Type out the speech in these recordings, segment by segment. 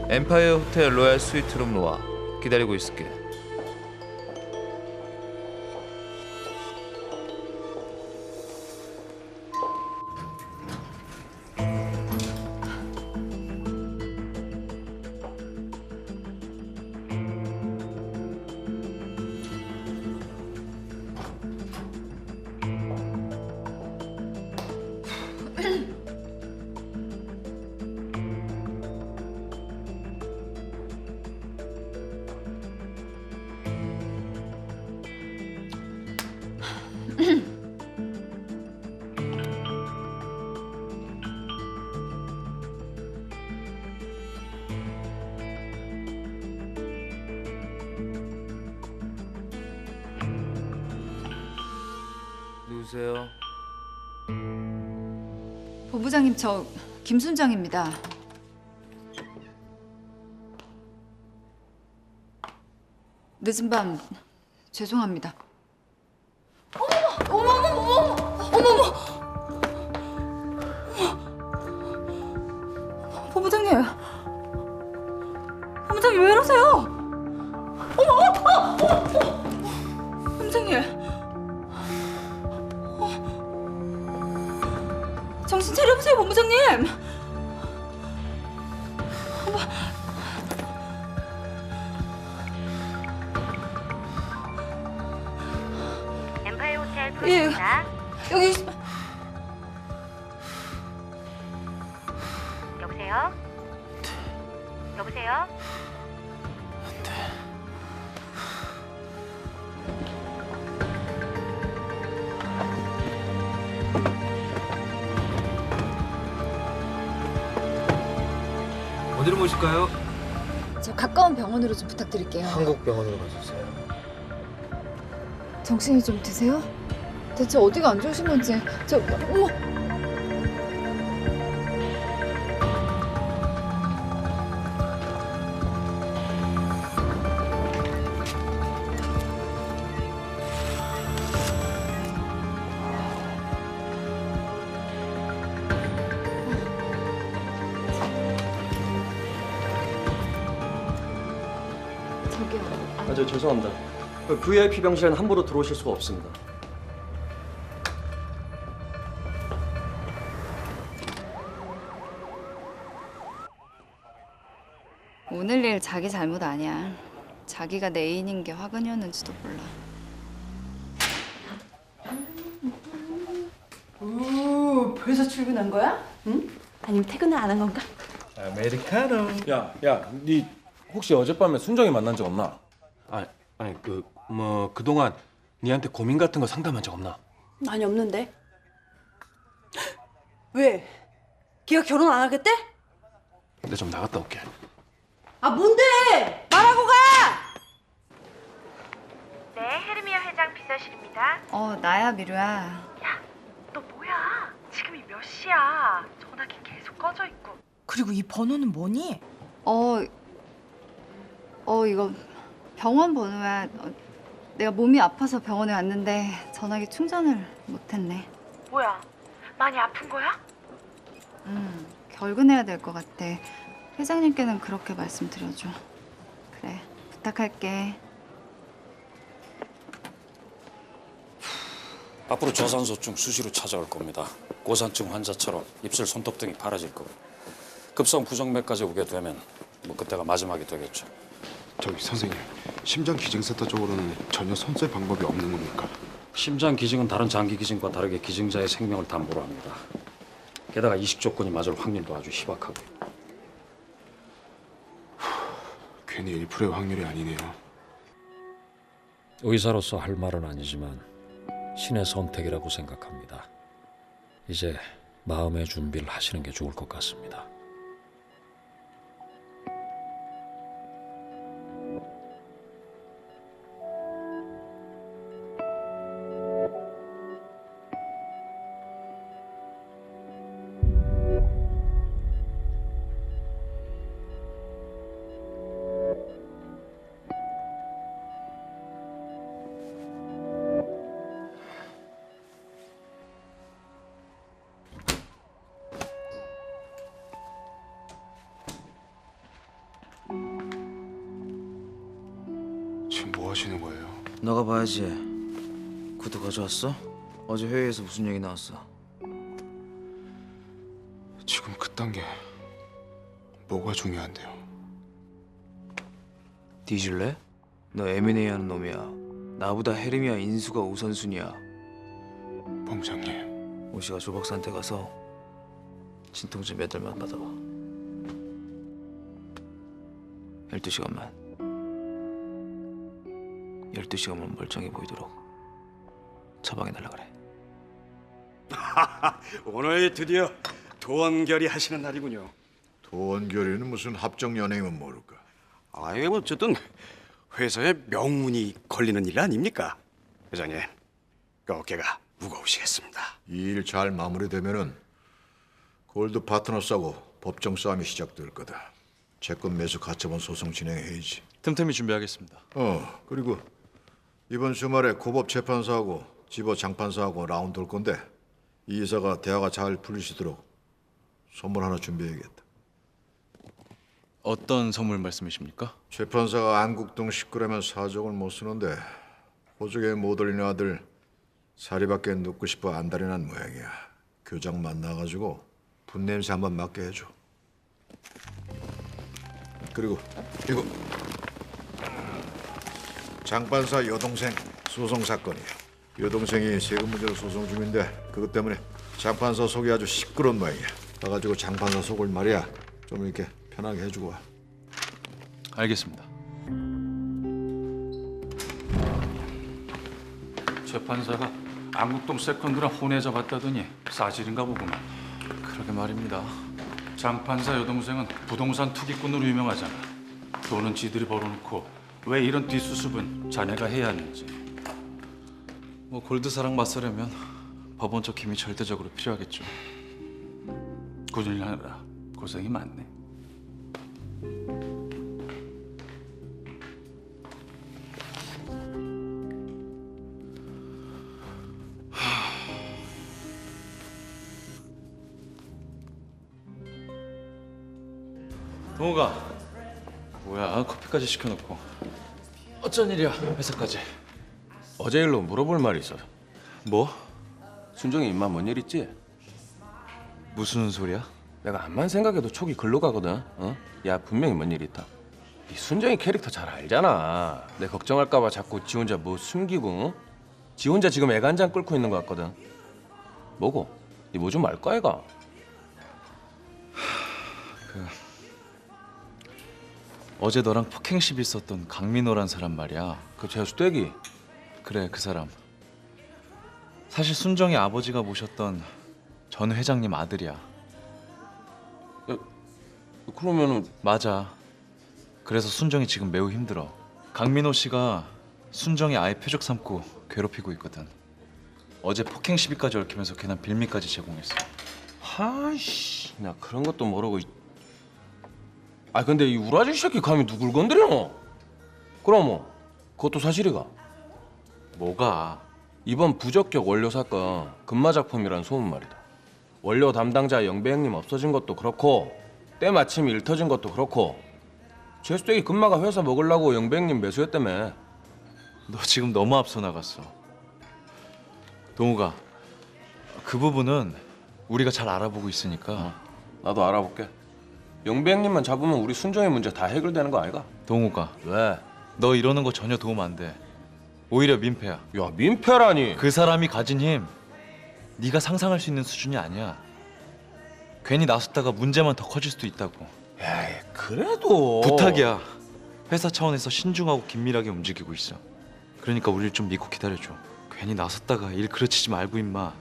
엠파이어 호텔 로얄 스위트룸로 와. 기다리고 있을게. 누구세요? 본부장님, 저 김순정입니다. 늦은 밤 죄송합니다. 본부장님, 본부장님 왜 이러세요? 본부장님, 정신 차려보세요, 본부장님. 엠파이어 호텔 예, 프로입니다. 여기 여보세요? 여보세요? 어디로 모실까요? 저 가까운 병원으로 좀 부탁드릴게요. 한국 병원으로 가주세요. 정신이 좀 드세요? 대체 어디가 안 좋으신 건지. 어머. 저기요. 저 죄송합니다. VIP 병실은 함부로 들어오실 수가 없습니다. 오늘 일 자기 잘못 아니야. 자기가 내 애인인 게 화근이었는지도 몰라. 오, 벌써 출근한 거야? 응? 아니면 퇴근을 안 한 건가? 아메리카노. 야, 니 혹시 어젯밤에 순정이 만난 적 없나? 아니 그동안 니한테 고민 같은 거 상담한 적 없나? 많이 없는데. 왜? 걔가 결혼 안 하겠대? 내 좀 나갔다 올게. 아, 뭔데? 말하고 가! 네, 헤르미아 회장 비서실입니다. 나야, 미루야. 야, 너 뭐야? 지금이 몇 시야? 전화기 계속 꺼져 있고. 그리고 이 번호는 뭐니? 이거 병원 번호야. 내가 몸이 아파서 병원에 왔는데 전화기 충전을 못했네. 뭐야? 많이 아픈 거야? 결근해야 될 것 같아. 회장님께는 그렇게 말씀드려줘. 그래, 부탁할게. 앞으로 저산소증 수시로 찾아올 겁니다. 고산증 환자처럼 입술 손톱 등이 파라질 거고 급성 부정맥까지 오게 되면 그때가 마지막이 되겠죠. 저기 선생님, 심장 기증센터 쪽으로는 전혀 손쓸 방법이 없는 겁니까? 심장 기증은 다른 장기 기증과 다르게 기증자의 생명을 담보로 합니다. 게다가 이식 조건이 맞을 확률도 아주 희박하고요. 괜히 1%의 확률이 아니네요. 의사로서 할 말은 아니지만 신의 선택이라고 생각합니다. 이제 마음의 준비를 하시는 게 좋을 것 같습니다. 지금 뭐 하시는 거예요? 너가 봐야지. 구두 가져왔어? 어제 회의에서 무슨 얘기 나왔어? 지금 그딴 게 뭐가 중요한데요? 뒤질래? 너 M&A 하는 놈이야. 나보다 혜림이와 인수가 우선순위야. 본부장님, 오씨가 조 박사한테 가서 진통제 몇 달만 받아봐. 12시간만. 12시간만 멀쩡해 보이도록 처방해 달라 그래. 오늘 드디어 도원결의 하시는 날이군요. 도원결의는 무슨 합정 연행은 모를까? 아예 어쨌든 회사에 명운이 걸리는 일 아닙니까? 회장님, 그 어깨가 무거우시겠습니다. 이 일 잘 마무리되면은 골드 파트너스하고 법정 싸움이 시작될 거다. 채권 매수 가처분 소송 진행해야지. 틈틈이 준비하겠습니다. 그리고 이번 주말에 고법 재판사하고 지법 장판사하고 라운드 올 건데 이 이사가 대화가 잘 풀리시도록 선물 하나 준비해야겠다. 어떤 선물 말씀이십니까? 재판사가 안국동 식구라면 사족을 못 쓰는데 호적에 못 올리는 아들 사리밖에 눕고 싶어 안달이 난 모양이야. 교장 만나가지고 분냄새 한번 맡게 해줘. 그리고 이거 장판사 여동생 소송 사건이야. 여동생이 세금 문제로 소송 중인데 그것 때문에 장판사 속이 아주 시끄러운 모양이야. 가가지고 장판사 속을 말이야 좀 이렇게 편하게 해주고 와. 알겠습니다. 재판사가 안국동 세컨드랑 혼외 잡았다더니 사실인가 보구만. 그러게 말입니다. 장판사 여동생은 부동산 투기꾼으로 유명하잖아. 돈은 지들이 벌어놓고 왜 이런 뒷수습은 자네가 해야 하는지. 뭐 골드사랑 맞서려면 법원적 힘이 절대적으로 필요하겠죠. 꾸준히하느라 고생이 많네. 동호가 뭐야 커피까지 시켜놓고 어쩐 일이야 회사까지. 어제 일로 물어볼 말이 있어. 뭐? 순정이 임마 뭔 일 있지? 무슨 소리야? 내가 암만 생각해도 촉이 글로 가거든. 어? 야 분명히 뭔 일 있다. 이 순정이 캐릭터 잘 알잖아. 내 걱정할까봐 자꾸 지 혼자 뭐 숨기고. 응? 지 혼자 지금 애가 한 장 끓고 있는 것 같거든. 뭐고? 니 뭐 좀 알까 애가? 어제 너랑 폭행 시비 있었던 강민호란 사람 말이야. 그 재수대기. 그래 그 사람. 사실 순정이 아버지가 모셨던 전 회장님 아들이야. 그러면은 맞아. 그래서 순정이 지금 매우 힘들어. 강민호 씨가 순정이 아예 표적 삼고 괴롭히고 있거든. 어제 폭행 시비까지 얽히면서 괜한 빌미까지 제공했어. 하이씨 나 그런 것도 모르고. 아 근데 이 우라지 새끼 감히 누굴 건드려? 그럼 뭐 그것도 사실이가? 뭐가? 이번 부적격 원료 사건 금마작품이란 소문 말이다. 원료 담당자 영배 형님 없어진 것도 그렇고 때마침 일 터진 것도 그렇고 재수대기 금마가 회사 먹으려고 영배 형님 매수했다며. 너 지금 너무 앞서 나갔어. 동우가 그 부분은 우리가 잘 알아보고 있으니까. 나도 알아볼게. 영배 형님만 잡으면 우리 순정의 문제 다 해결되는 거 아이가? 동우가 왜? 너 이러는 거 전혀 도움 안 돼. 오히려 민폐야. 야 민폐라니. 그 사람이 가진 힘 네가 상상할 수 있는 수준이 아니야. 괜히 나섰다가 문제만 더 커질 수도 있다고. 에이 그래도 부탁이야. 회사 차원에서 신중하고 긴밀하게 움직이고 있어. 그러니까 우리를 좀 믿고 기다려줘. 괜히 나섰다가 일 그르치지 말고 임마.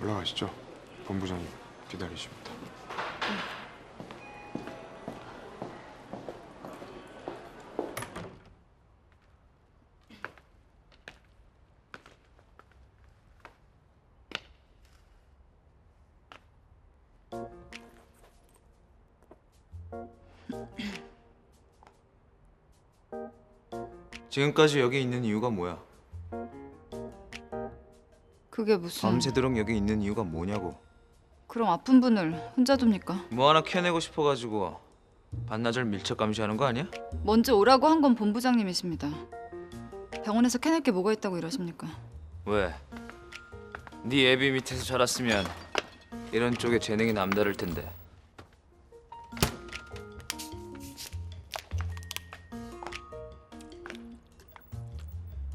올라가시죠. 본부장님 기다리십니다. 지금까지 여기 있는 이유가 뭐야? 그게 무슨... 밤새도록 여기 있는 이유가 뭐냐고. 그럼 아픈 분을 혼자 둡니까? 뭐 하나 캐내고 싶어가지고 반나절 밀착 감시하는 거 아니야? 먼저 오라고 한 건 본부장님이십니다. 병원에서 캐낼 게 뭐가 있다고 이러십니까? 왜? 네 애비 밑에서 자랐으면 이런 쪽에 재능이 남다를 텐데.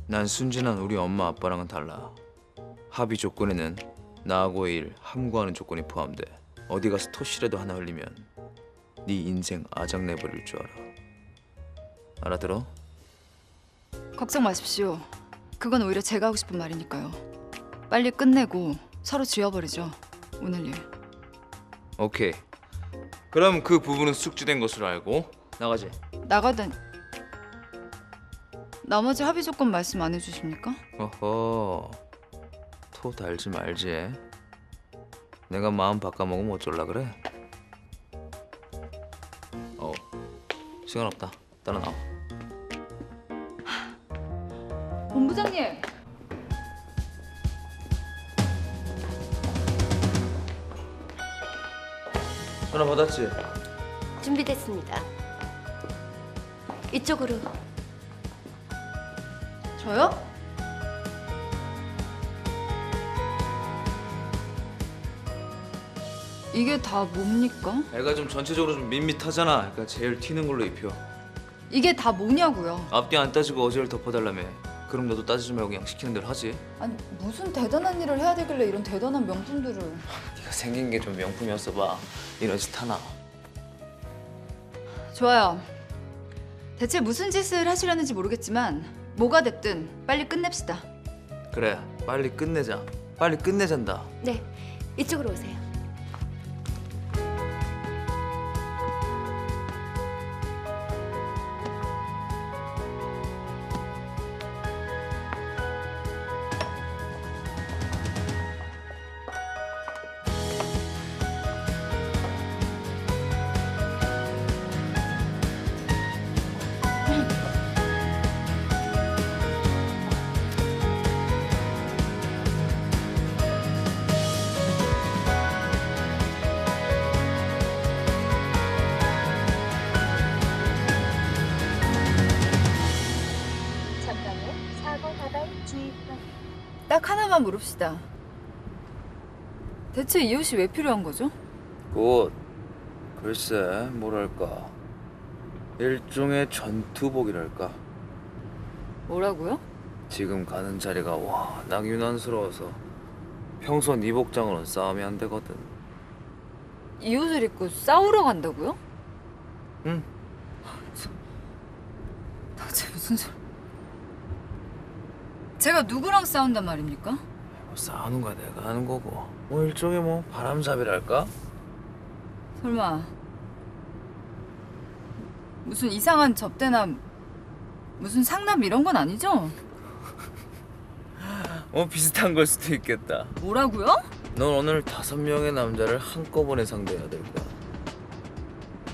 난 순진한 우리 엄마 아빠랑은 달라. 합의 조건에는 나하고의 일 함구하는 조건이 포함돼. 어디 가서 토시라도 하나 흘리면 네 인생 아작내버릴 줄 알아. 알아들어? 걱정 마십시오. 그건 오히려 제가 하고 싶은 말이니까요. 빨리 끝내고 서로 지워버리죠. 오늘 일. 오케이. 그럼 그 부분은 숙지된 것으로 알고 나가지. 나가든 나머지 합의 조건 말씀 안 해주십니까? 어허. 토 달지 말지. 내가 마음 바꿔먹으면 어쩔라 그래? 시간 없다. 따라 나와. 본부장님. 전화 받았지? 준비됐습니다. 이쪽으로. 저요? 이게 다 뭡니까? 애가 좀 전체적으로 좀 밋밋하잖아. 그러니까 제일 튀는 걸로 입혀. 이게 다 뭐냐고요? 앞뒤 안 따지고 어제를 덮어달라며. 그럼 너도 따지지 말고 그냥 시키는 대로 하지. 아니 무슨 대단한 일을 해야 되길래 이런 대단한 명품들을... 네가 생긴 게 좀 명품이었어 봐. 이런 짓 하나. 좋아요. 대체 무슨 짓을 하시려는지 모르겠지만 뭐가 됐든 빨리 끝냅시다. 그래, 빨리 끝내자. 빨리 끝내잔다. 네, 이쪽으로 오세요. 딱 하나만 물읍시다. 대체 이 옷이 왜 필요한 거죠? 곧 글쎄 뭐랄까 일종의 전투복이랄까. 뭐라고요? 지금 가는 자리가 워낙 유난스러워서 평소 네 복장으로는 싸움이 안 되거든. 이 옷을 입고 싸우러 간다고요? 응. 도대체 무슨 소리... 제가 누구랑 싸운단 말입니까? 뭐 싸우는 거야 내가 하는 거고. 뭐 일종의 뭐 바람잡이랄까? 설마 무슨 이상한 접대남, 무슨 상남 이런 건 아니죠? 비슷한 걸 수도 있겠다. 뭐라고요? 넌 오늘 5명의 남자를 한꺼번에 상대해야 될 거야.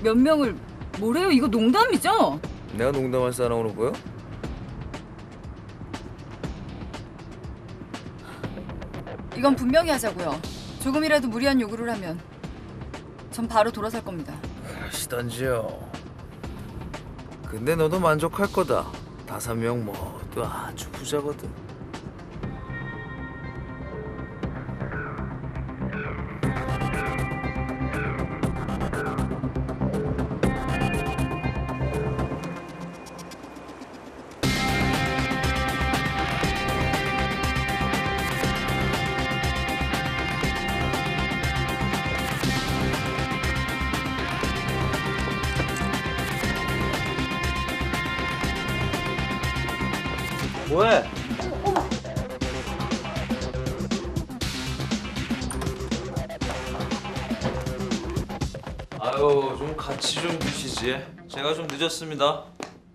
몇 명을... 뭐래요? 이거 농담이죠? 내가 농담할 사람으로 보여? 이건 분명히 하자고요. 조금이라도 무리한 요구를 하면 전 바로 돌아설 겁니다. 그러시던지요. 근데 너도 만족할 거다. 5명 모두 아주 부자거든. 뭐해? 아유 좀 같이 좀 드시지. 제가 좀 늦었습니다.